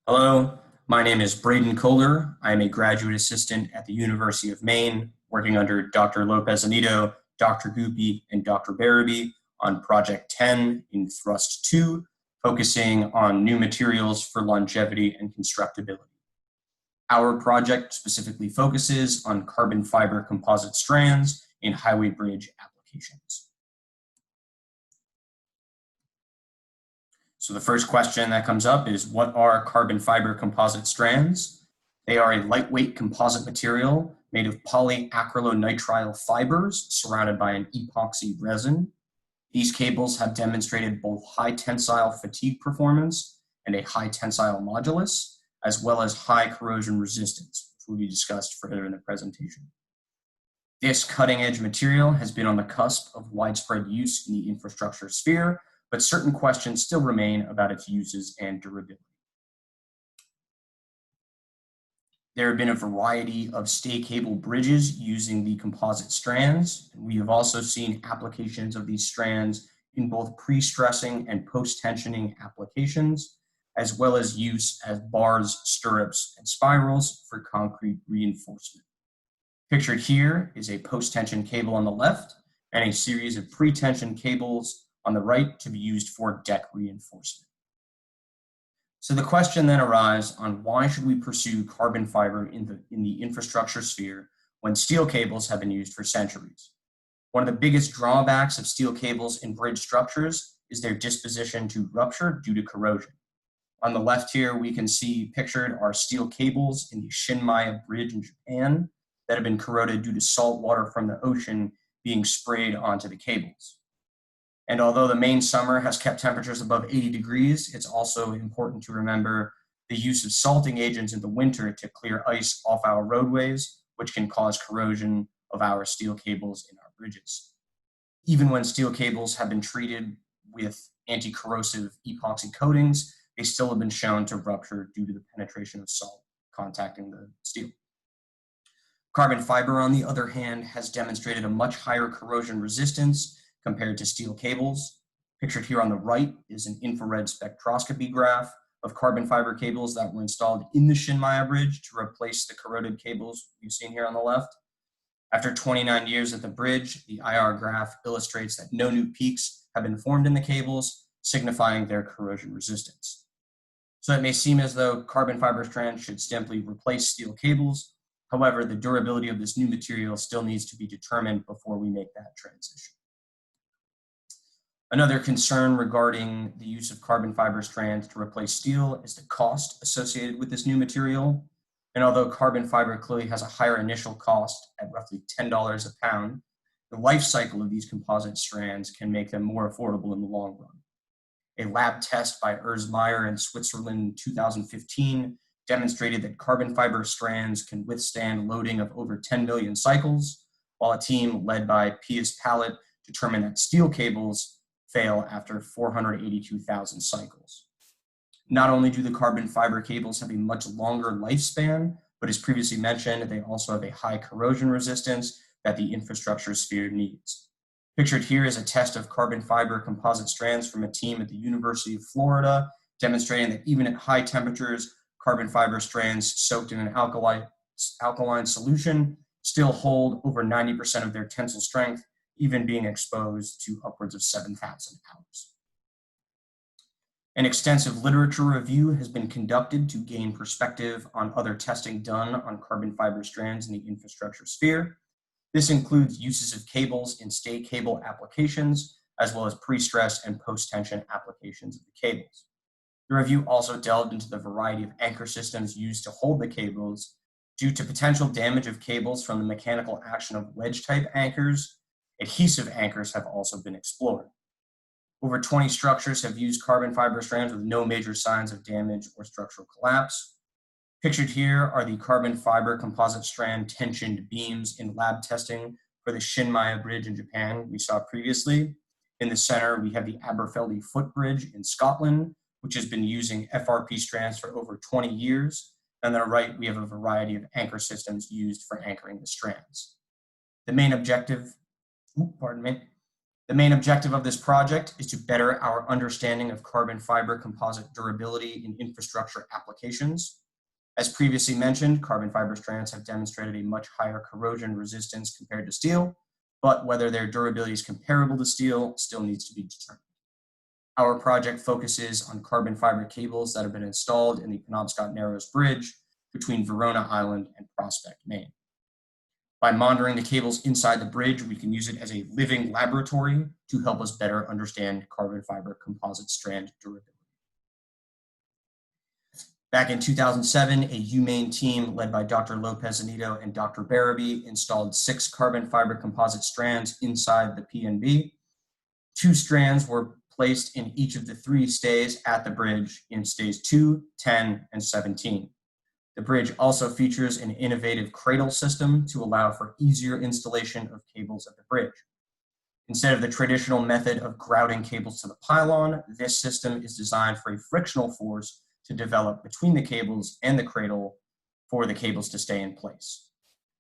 Hello, my name is Braden Kohler. I am a graduate assistant at the University of Maine, working under Dr. Lopez Anito, Dr. Goopy, and Dr. Barabee on Project 10 in Thrust 2, focusing on new materials for longevity and constructability. Our project specifically focuses on carbon fiber composite strands in highway bridge applications. So the first question that comes up is, what are carbon fiber composite strands? They are a lightweight composite material made of polyacrylonitrile fibers surrounded by an epoxy resin. These cables have demonstrated both high tensile fatigue performance and a high tensile modulus, as well as high corrosion resistance, which will be discussed further in the presentation. This cutting-edge material has been on the cusp of widespread use in the infrastructure sphere, but certain questions still remain about its uses and durability. There have been a variety of stay cable bridges using the composite strands. We have also seen applications of these strands in both pre-stressing and post-tensioning applications, as well as use as bars, stirrups, and spirals for concrete reinforcement. Pictured here is a post-tension cable on the left and a series of pre-tension cables on the right to be used for deck reinforcement. So the question then arises on why should we pursue carbon fiber in the infrastructure sphere when steel cables have been used for centuries? One of the biggest drawbacks of steel cables in bridge structures is their disposition to rupture due to corrosion. On the left here, we can see pictured are steel cables in the Shinmaya Bridge in Japan that have been corroded due to salt water from the ocean being sprayed onto the cables. And although the Maine summer has kept temperatures above 80 degrees, it's also important to remember the use of salting agents in the winter to clear ice off our roadways, which can cause corrosion of our steel cables in our bridges. Even when steel cables have been treated with anti-corrosive epoxy coatings, they still have been shown to rupture due to the penetration of salt contacting the steel. Carbon fiber, on the other hand, has demonstrated a much higher corrosion resistance compared to steel cables. Pictured here on the right is an infrared spectroscopy graph of carbon fiber cables that were installed in the Shinmaya Bridge to replace the corroded cables you've seen here on the left. After 29 years at the bridge, the IR graph illustrates that no new peaks have been formed in the cables, signifying their corrosion resistance. So it may seem as though carbon fiber strands should simply replace steel cables. However, the durability of this new material still needs to be determined before we make that transition. Another concern regarding the use of carbon fiber strands to replace steel is the cost associated with this new material. And although carbon fiber clearly has a higher initial cost at roughly $10 a pound, the life cycle of these composite strands can make them more affordable in the long run. A lab test by Erzmeyer in Switzerland in 2015 demonstrated that carbon fiber strands can withstand loading of over 10 million cycles, while a team led by Pius Pallet determined that steel cables fail after 482,000 cycles. Not only do the carbon fiber cables have a much longer lifespan, but as previously mentioned, they also have a high corrosion resistance that the infrastructure sphere needs. Pictured here is a test of carbon fiber composite strands from a team at the University of Florida, demonstrating that even at high temperatures, carbon fiber strands soaked in an alkaline solution still hold over 90% of their tensile strength, even being exposed to upwards of 7,000 hours. An extensive literature review has been conducted to gain perspective on other testing done on carbon fiber strands in the infrastructure sphere. This includes uses of cables in stay cable applications, as well as pre-stress and post-tension applications of the cables. The review also delved into the variety of anchor systems used to hold the cables due to potential damage of cables from the mechanical action of wedge-type anchors. Adhesive anchors have also been explored. Over 20 structures have used carbon fiber strands with no major signs of damage or structural collapse. Pictured here are the carbon fiber composite strand tensioned beams in lab testing for the Shinmaya Bridge in Japan we saw previously. In the center, we have the Aberfeldy Footbridge in Scotland, which has been using FRP strands for over 20 years. And on the right, we have a variety of anchor systems used for anchoring the strands. The main objective The main objective of this project is to better our understanding of carbon fiber composite durability in infrastructure applications. As previously mentioned, carbon fiber strands have demonstrated a much higher corrosion resistance compared to steel, but whether their durability is comparable to steel still needs to be determined. Our project focuses on carbon fiber cables that have been installed in the Penobscot Narrows Bridge between Verona Island and Prospect, Maine. By monitoring the cables inside the bridge, we can use it as a living laboratory to help us better understand carbon fiber composite strand durability. Back in 2007, a UMaine team led by Dr. Lopez-Anito and Dr. Barabee installed 6 carbon fiber composite strands inside the PNB. 2 strands were placed in each of the 3 stays at the bridge in stays 2, 10, and 17. The bridge also features an innovative cradle system to allow for easier installation of cables at the bridge. Instead of the traditional method of grouting cables to the pylon, this system is designed for a frictional force to develop between the cables and the cradle for the cables to stay in place.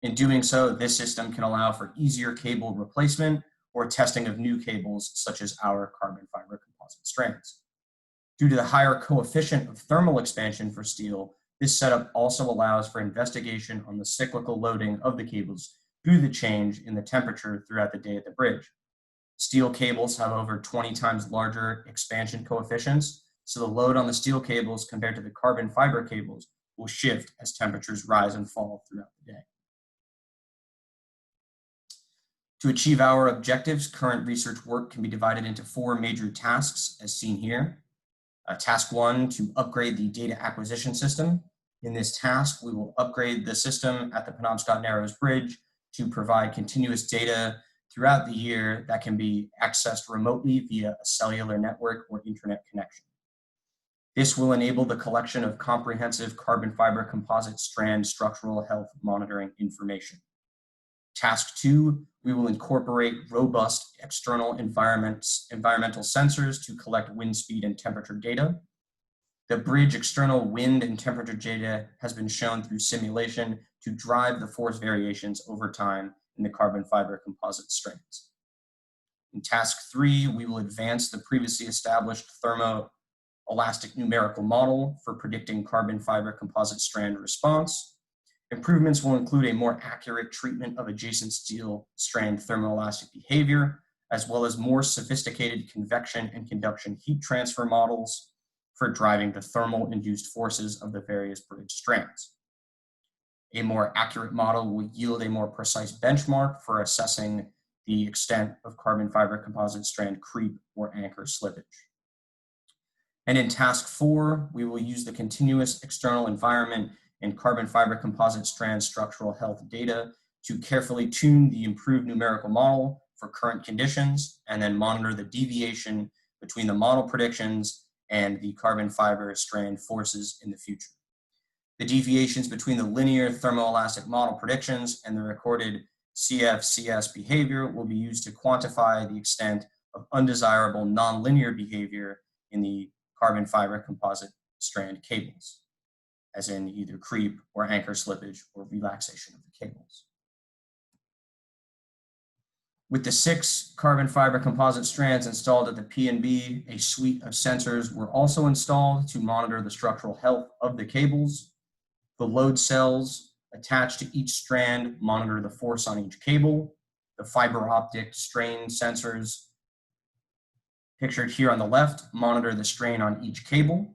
In doing so, this system can allow for easier cable replacement or testing of new cables, such as our carbon fiber composite strands. Due to the higher coefficient of thermal expansion for steel, this setup also allows for investigation on the cyclical loading of the cables due to the change in the temperature throughout the day at the bridge. Steel cables have over 20 times larger expansion coefficients, so the load on the steel cables compared to the carbon fiber cables will shift as temperatures rise and fall throughout the day. To achieve our objectives, current research work can be divided into 4 major tasks as seen here. Task 1, to upgrade the data acquisition system. In this task, we will upgrade the system at the Penobscot Narrows Bridge to provide continuous data throughout the year that can be accessed remotely via a cellular network or internet connection. This will enable the collection of comprehensive carbon fiber composite strand structural health monitoring information. Task 2, we will incorporate robust external environmental sensors to collect wind speed and temperature data. The bridge external wind and temperature data has been shown through simulation to drive the force variations over time in the carbon fiber composite strands. In task 3, we will advance the previously established thermoelastic numerical model for predicting carbon fiber composite strand response. Improvements will include a more accurate treatment of adjacent steel strand thermoelastic behavior, as well as more sophisticated convection and conduction heat transfer models for driving the thermal induced forces of the various bridge strands. A more accurate model will yield a more precise benchmark for assessing the extent of carbon fiber composite strand creep or anchor slippage. And in task 4, we will use the continuous external environment and carbon fiber composite strand structural health data to carefully tune the improved numerical model for current conditions and then monitor the deviation between the model predictions and the carbon fiber strand forces in the future. The deviations between the linear thermoelastic model predictions and the recorded CFCs behavior will be used to quantify the extent of undesirable nonlinear behavior in the carbon fiber composite strand cables, as in either creep or anchor slippage or relaxation of the cables. With the 6 carbon fiber composite strands installed at the PNB, a suite of sensors were also installed to monitor the structural health of the cables. The load cells attached to each strand monitor the force on each cable. The fiber optic strain sensors pictured here on the left monitor the strain on each cable.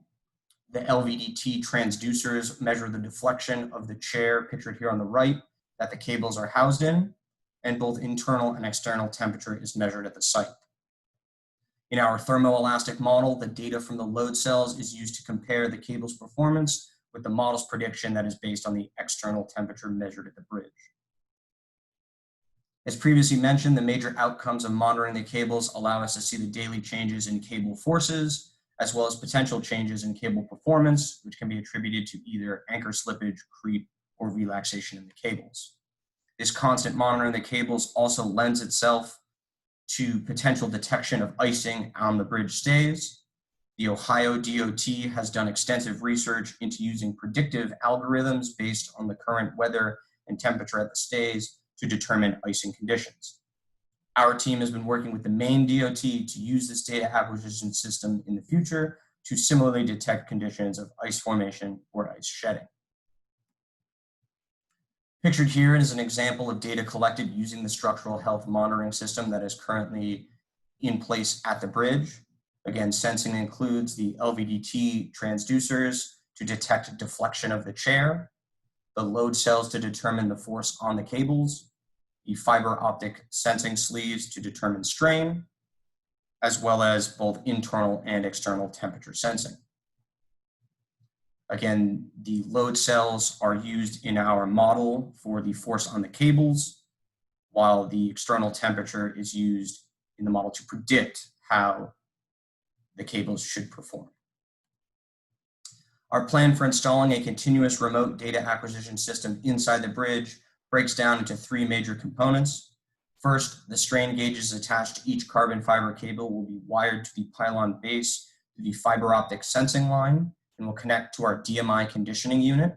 The LVDT transducers measure the deflection of the chair pictured here on the right that the cables are housed in, and both internal and external temperature is measured at the site. In our thermoelastic model, the data from the load cells is used to compare the cable's performance with the model's prediction that is based on the external temperature measured at the bridge. As previously mentioned, the major outcomes of monitoring the cables allow us to see the daily changes in cable forces, as well as potential changes in cable performance, which can be attributed to either anchor slippage, creep, or relaxation in the cables. This constant monitoring of the cables also lends itself to potential detection of icing on the bridge stays. The Ohio DOT has done extensive research into using predictive algorithms based on the current weather and temperature at the stays to determine icing conditions. Our team has been working with the Maine DOT to use this data acquisition system in the future to similarly detect conditions of ice formation or ice shedding. Pictured here is an example of data collected using the structural health monitoring system that is currently in place at the bridge. Again, sensing includes the LVDT transducers to detect deflection of the chair, the load cells to determine the force on the cables, the fiber optic sensing sleeves to determine strain, as well as both internal and external temperature sensing. Again, the load cells are used in our model for the force on the cables, while the external temperature is used in the model to predict how the cables should perform. Our plan for installing a continuous remote data acquisition system inside the bridge breaks down into three major components. First, the strain gauges attached to each carbon fiber cable will be wired to the pylon base through the fiber optic sensing line and will connect to our DMI conditioning unit.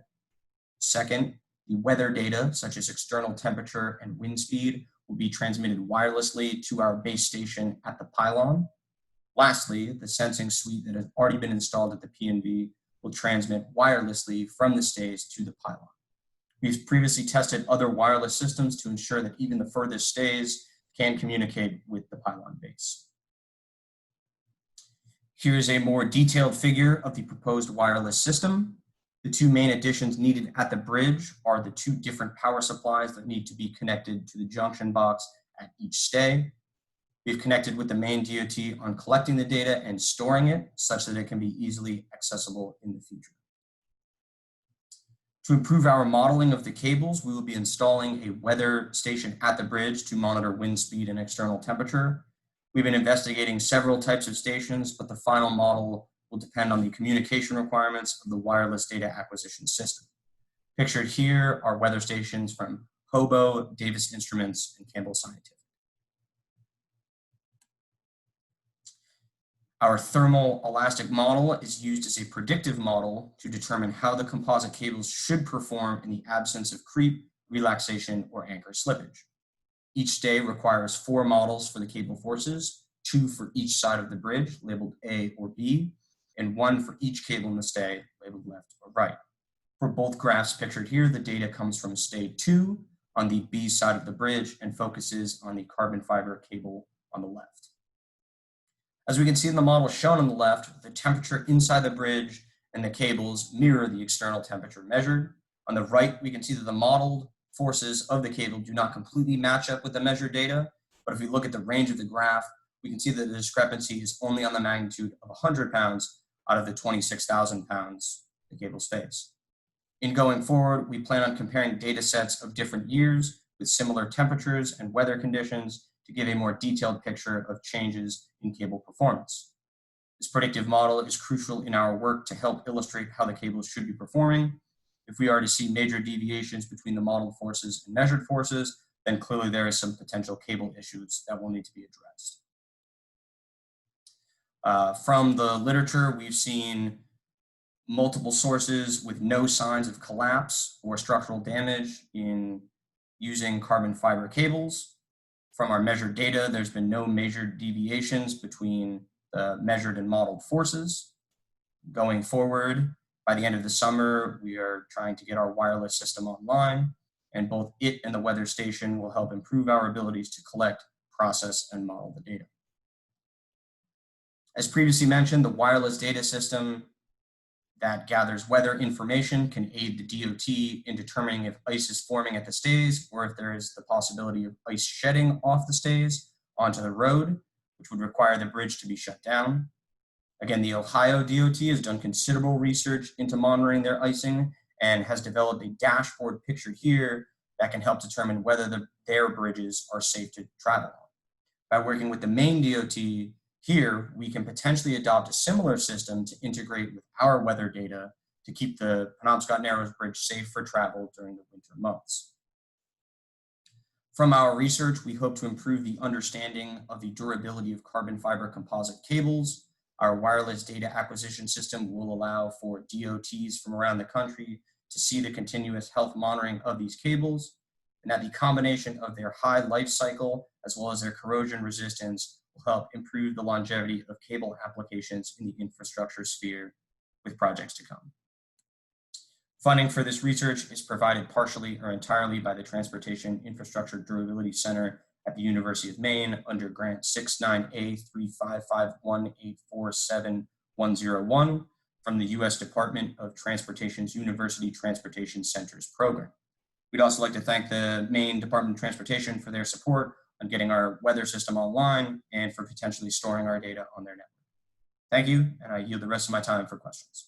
Second, the weather data, such as external temperature and wind speed, will be transmitted wirelessly to our base station at the pylon. Lastly, the sensing suite that has already been installed at the P&V will transmit wirelessly from the stays to the pylon. We've previously tested other wireless systems to ensure that even the furthest stays can communicate with the pylon base. Here's a more detailed figure of the proposed wireless system. The two main additions needed at the bridge are the two different power supplies that need to be connected to the junction box at each stay. We've connected with the Maine DOT on collecting the data and storing it such that it can be easily accessible in the future. To improve our modeling of the cables, we will be installing a weather station at the bridge to monitor wind speed and external temperature. We've been investigating several types of stations, but the final model will depend on the communication requirements of the wireless data acquisition system. Pictured here are weather stations from Hobo, Davis Instruments, and Campbell Scientific. Our thermoelastic model is used as a predictive model to determine how the composite cables should perform in the absence of creep, relaxation, or anchor slippage. Each stay requires 4 models for the cable forces, 2 for each side of the bridge, labeled A or B, and 1 for each cable in the stay, labeled left or right. For both graphs pictured here, the data comes from stay 2 on the B side of the bridge and focuses on the carbon fiber cable on the left. As we can see in the model shown on the left, the temperature inside the bridge and the cables mirror the external temperature measured. On the right, we can see that the modeled forces of the cable do not completely match up with the measured data, but if we look at the range of the graph, we can see that the discrepancy is only on the magnitude of 100 pounds out of the 26,000 pounds the cable stays. In going forward, we plan on comparing data sets of different years with similar temperatures and weather conditions to give a more detailed picture of changes in cable performance. This predictive model is crucial in our work to help illustrate how the cables should be performing. If we are to see major deviations between the modeled forces and measured forces, then clearly there is some potential cable issues that will need to be addressed. From the literature, we've seen multiple sources with no signs of collapse or structural damage in using carbon fiber cables. From our measured data, there's been no major deviations between the measured and modeled forces. Going forward, by the end of the summer, we are trying to get our wireless system online, and both it and the weather station will help improve our abilities to collect, process, and model the data. As previously mentioned, the wireless data system that gathers weather information can aid the DOT in determining if ice is forming at the stays or if there is the possibility of ice shedding off the stays onto the road, which would require the bridge to be shut down. Again, the Ohio DOT has done considerable research into monitoring their icing and has developed a dashboard pictured here that can help determine whether their bridges are safe to travel on. By working with the Maine DOT, here we can potentially adopt a similar system to integrate with our weather data to keep the Penobscot Narrows Bridge safe for travel during the winter months. From our research, we hope to improve the understanding of the durability of carbon fiber composite cables. Our wireless data acquisition system will allow for DOTs from around the country to see the continuous health monitoring of these cables. and that the combination of their high life cycle as well as their corrosion resistance will help improve the longevity of cable applications in the infrastructure sphere with projects to come. Funding for this research is provided partially or entirely by the Transportation Infrastructure Durability Center at the University of Maine under grant 69A3551847-101 from the U.S. Department of Transportation's University Transportation Centers program. We'd also like to thank the Maine Department of Transportation for their support on getting our weather system online and for potentially storing our data on their network. Thank you, and I yield the rest of my time for questions.